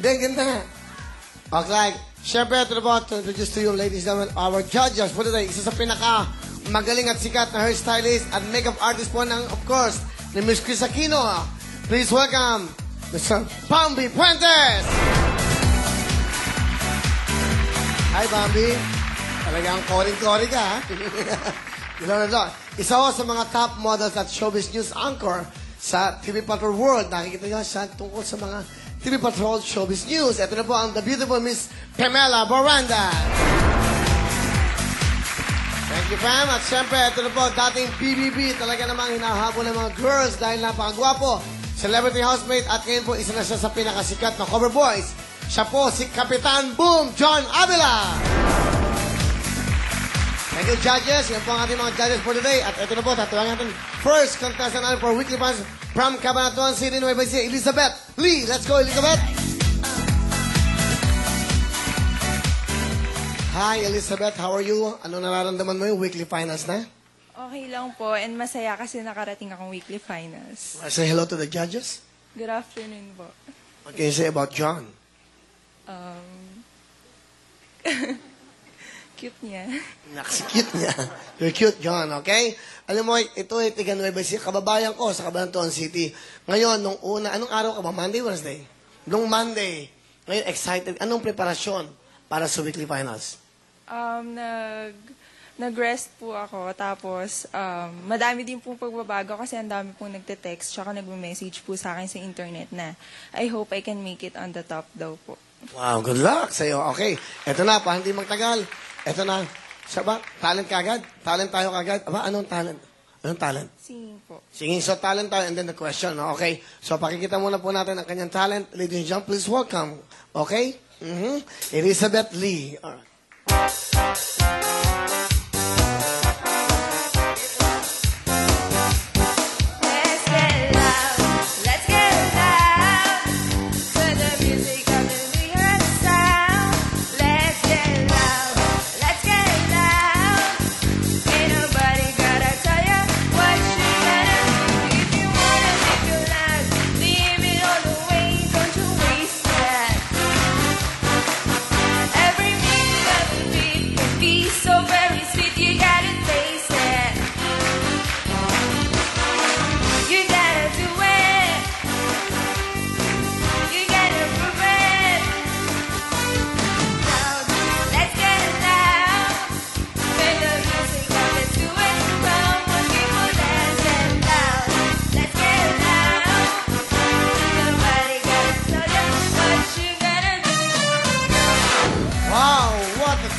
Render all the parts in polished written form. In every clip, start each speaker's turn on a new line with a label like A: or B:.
A: Then, ganda nga. Okay, syempre, ito na po, to introduce to you, ladies and gentlemen, our judges for today. Isa sa pinaka magaling at sikat na hairstylist at makeup artist po ng, of course, ni Miss Chris Aquino. Please welcome, Mr. Bambi Puentes! Hi, Bambi. Talagang koring-kori ka, ha? Isa ho sa mga top models at showbiz news anchor sa TV Patrol World. Nakikita niyo siya tungkol sa mga TV Patrol Showbiz News. Ito na po ang the beautiful Miss Pamela Boranda. Thank you, Pam. At syempre, ito na po, dating PBB. Talaga namang hinahabol ng mga girls dahil napakagwapo. Celebrity housemate at ngayon po, isa na siya sa pinakasikat na cover boys. Siya po si Kapitan Boom John Avila. Thank you, judges. Yan po ang ating mga judges for today. At ito na po, tatuwagin natin first contestant natin for Weekly Fans from Cabanatuan City, Nueva Ecija, Elizabeth Lee. Let's go, Elizabeth. Hi, Elizabeth. How are you? Ano nararamdaman mo yung Weekly Finals na?
B: Okay lang po, and masaya kasi nakarating akong weekly finals.
A: Say hello to the judges.
B: Good afternoon po.
A: What can you say about John?
B: Cute niya.
A: Cute niya. You're cute, John, okay? Alam mo, ito ay tiga Nueva Ecija, kababayan ko sa Cabanatuan City. Ngayon, nung una, anong araw ka ba? Monday, Wednesday? Nung Monday. Ngayon, excited. Anong preparasyon para sa weekly finals?
B: Nag-rest po ako, tapos madami din pong pagbabago kasi ang dami pong nagte-text tsaka nagme-message po sa akin sa internet na I hope I can make it on the top daw po.
A: Wow, good luck sa'yo. Okay, eto na, pa hindi magtagal. Eto na, siya ba? Talent kagad? Talent tayo kagad? Aba, anong talent? Anong talent?
B: Singing po.
A: Singing, so talent tayo and then the question. Okay, so pakikita muna po natin ang kanyang talent. Ladies and gentlemen, please welcome. Okay? Elizabeth Lee. All right.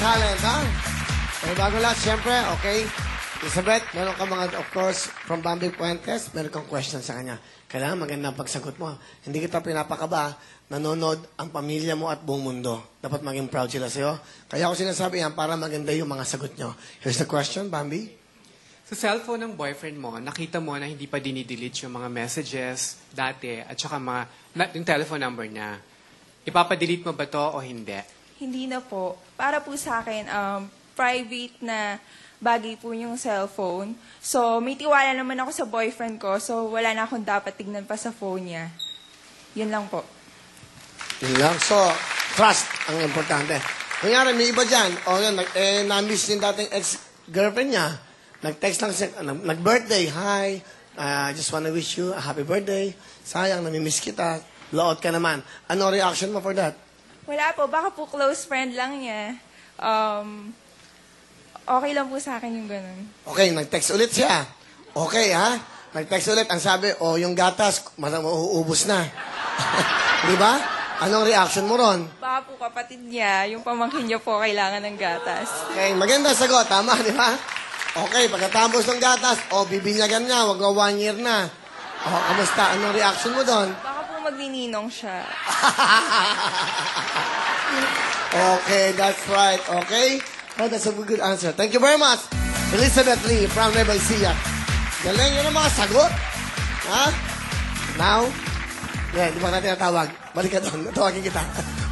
A: Talent, ha? Okay, bago lahat, siyempre, okay. Elizabeth, meron ka mga, of course, from Bambi Puentes, meron kang question sa kanya. Kailangan maganda ang pagsagot mo. Hindi kita pinapakaba, nanonood ang pamilya mo at buong mundo. Dapat maging proud sila sa'yo. Kaya ako sinasabi yan para maganda yung mga sagot nyo. Here's the question, Bambi.
C: Sa cellphone ng boyfriend mo, nakita mo na hindi pa dinidelete yung mga messages dati at saka yung telephone number niya. Ipapadelete mo ba to o hindi?
B: Hindi na po. Para po sa akin, private na bagay po yung cellphone. So, may tiwala naman ako sa boyfriend ko, so wala na akong dapat tignan pa sa phone niya. Yun lang po.
A: Yun lang. So, trust ang importante. Kunyari, may iba dyan. O yan, na-miss yung dating ex-girlfriend niya. Nag-text lang siya, nag-birthday. Hi, I just wanna wish you a happy birthday. Sayang, namimiss kita. Load ka naman. Ano reaction mo for that?
B: Wala po. Baka po close friend lang niya. Okay lang po sa akin yung ganun.
A: Okay, nag-text ulit siya. Okay, ha? Nag-text ulit. Ang sabi, yung gatas, mauubos na. Di ba? Anong reaction mo ron?
B: Baka po kapatid niya, yung pamangkin niya po kailangan ng gatas.
A: Okay, maganda sagot. Tama, di ba? Okay, pagkatapos ng gatas, bibinyagan niya, wag na 1 year na. Kamusta? Anong reaction mo doon?
B: Baka po magnininong siya.
A: Okay, that's right. Okay? Oh, that's a good answer. Thank you very much. Elizabeth Lee from Nueva Ecija. Galing yun ang mga sagot. Ha? Now, di ba natin natawag? Balik ka doon. Natawagin kita.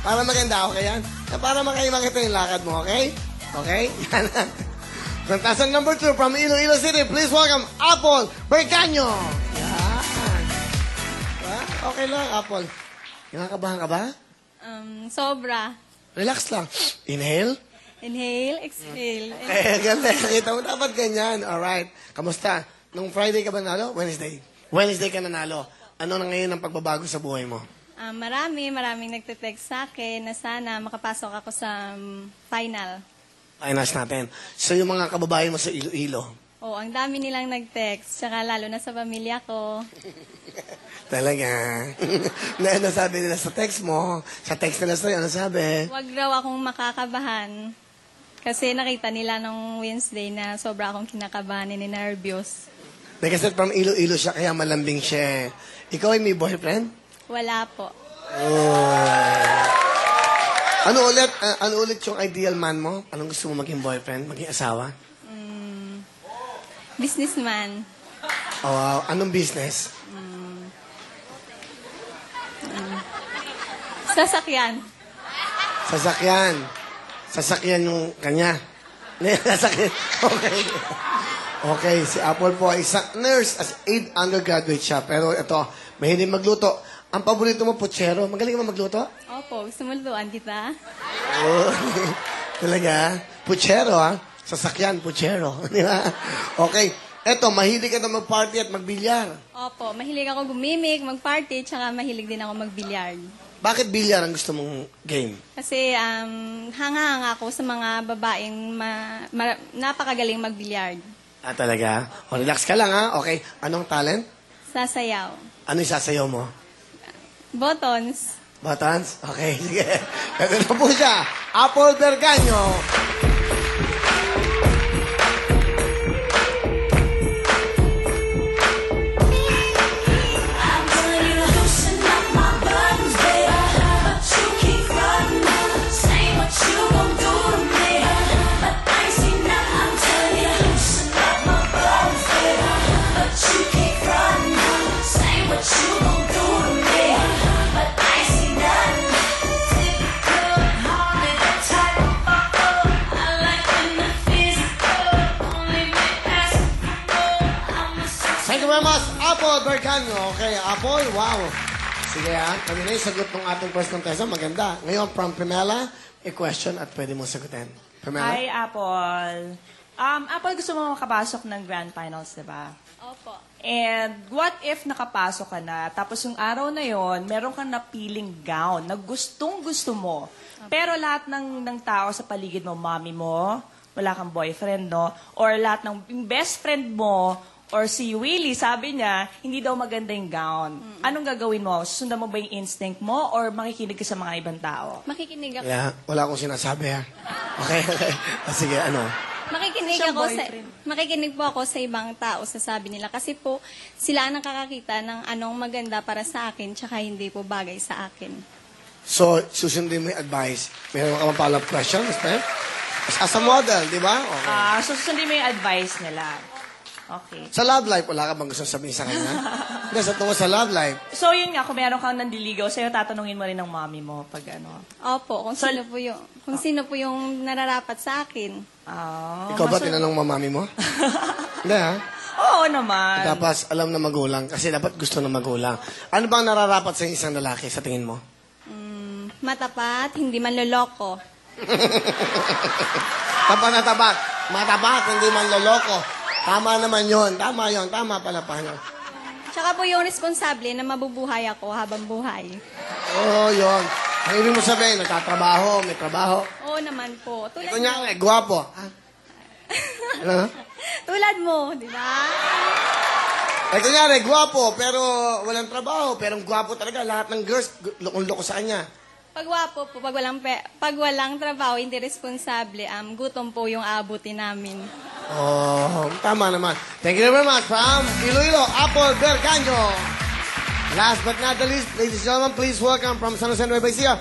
A: Para maganda, okay yan? Para makita yung lakad mo, okay? Okay? Yan. Contestant number 2 from Iloilo City. Please welcome Apple Berganyo. Yan. Okay lang, Apple. Kinakabahan ka ba?
D: Sobra.
A: Relax lang. Inhale.
D: Inhale, exhale.
A: Ganda. Nakita mo, dapat ganyan. Alright. Kamusta? Nung Friday ka ba nanalo? Wednesday. Wednesday ka nanalo. Ano na ngayon ang pagbabago sa buhay mo?
D: Maraming nagte-text sa akin na sana makapasok ako sa final.
A: Finals natin. So, yung mga kababayan mo sa Iloilo,
D: Oh, ang dami nilang nag-text, tsaka lalo na sa pamilya ko.
A: talaga. Na ano sabi nila sa text mo? Sa text nila sa'yo, ano sabi?
D: Huwag raw akong makakabahan. Kasi nakita nila nung Wednesday na sobra akong kinakabahan and nervyos.
A: Kasi from Iloilo siya, kaya malambing siya. Ikaw ay may boyfriend?
D: Wala po.
A: Oh. Ano ulit yung ideal man mo? Anong gusto mo maging boyfriend? Maging asawa?
D: Businessman.
A: Oh, wow. Anong business?
D: Sasakyan.
A: Sasakyan. Sasakyan yung kanya. Sasakyan. Okay. Okay, si Apple po ay isang nurse as aid undergraduate siya. Pero ito, mahilig magluto. Ang paborito mo, putsero. Magaling mo magluto?
D: Opo, gusto mo lutuan kita?
A: Oh, talaga? Puchero, ha? Sasakyan, puchero. Di ba? Okay. Eto, mahilig ka na mag-party at magbilyar.
D: Opo, mahilig ako gumimik, mag-party, tsaka mahilig din ako mag-billiard.
A: Bakit bilyar ang gusto mong game?
D: Kasi hanga-hanga ako sa mga babaeng napakagaling mag-billiard.
A: Ah, talaga? O, relax ka lang, ha? Okay. Anong talent?
D: Sasayaw.
A: Ano yung sasayaw mo?
D: Buttons.
A: Buttons? Okay, sige. Ito na po siya. Apple Berganyo. Thank you very much, Apple Berganyo. Okay, Apple, wow. Sige ha, kami na yung sagot ng ating first contestant. Maganda. Ngayon, from Pamela, a question at pwede mo sagutin. Pamela?
E: Hi, Apple. Apple, gusto mo makapasok ng Grand Finals, di ba?
D: Opo.
E: And what if nakapasok ka na, tapos yung araw na yon, meron kang napiling gown na gustong-gusto mo. Pero lahat ng tao sa paligid mo, mommy mo, wala kang boyfriend, no? Or lahat ng yung best friend mo, or si Willie, sabi niya, hindi daw maganda yung gown. Anong gagawin mo? Susundan mo ba yung instinct mo or makikinig ka sa mga ibang tao?
D: Makikinig ako.
A: Yeah, wala akong sinasabi ha. Okay, okay. Sige, ano?
D: Makikinig po ako sa ibang tao sa sabi nila kasi po sila ang nakakakita ng anong maganda para sa akin tsaka hindi po bagay sa akin.
A: So, susundin mo yung advice. Meron ka bang follow-up question, Steph? As a model, di ba? Okay.
E: So susundin mo yung advice nila. Okay.
A: Sa love life, wala ka bang gusto sabihin sa kanya? Hindi, sa tungo sa love life.
E: So yun nga, kung meron kang nandiligaw sa'yo, tatanungin mo rin ng mommy mo pag ano.
D: Opo, kung sino po yung nararapat sa akin.
A: Ikaw ba tinanong mo mami mo? Hindi ha?
E: Oo naman.
A: Tapos alam na magulang kasi dapat gusto na magulang. Ano bang nararapat sa isang lalaki sa tingin mo?
D: Matapat, hindi manloloko.
A: Tapat na tapat. Matapat, hindi man loloko. Tama naman yon. Tama yon. Tama pala pa.
D: Tsaka po yung responsable na mabubuhay ako habang buhay.
A: Oo, yon. Ang ibig mo sabihin, nagtatrabaho, may trabaho.
D: Oo naman po. Tulad
A: Kunyari, gwapo. Ha? Ano?
D: Tulad mo, di ba?
A: Kunyari, gwapo, pero walang trabaho. Pero gwapo talaga. Lahat ng girls, loko sa kanya.
D: Pag wapo po, pag walang trabaho, hindi responsable, gutom po yung aabutin namin.
A: Oh, tama naman. Thank you very much from Iloilo, Apple Berganyo. Last but not the least, ladies and gentlemen, please welcome from San Jose, Nueva Ecija,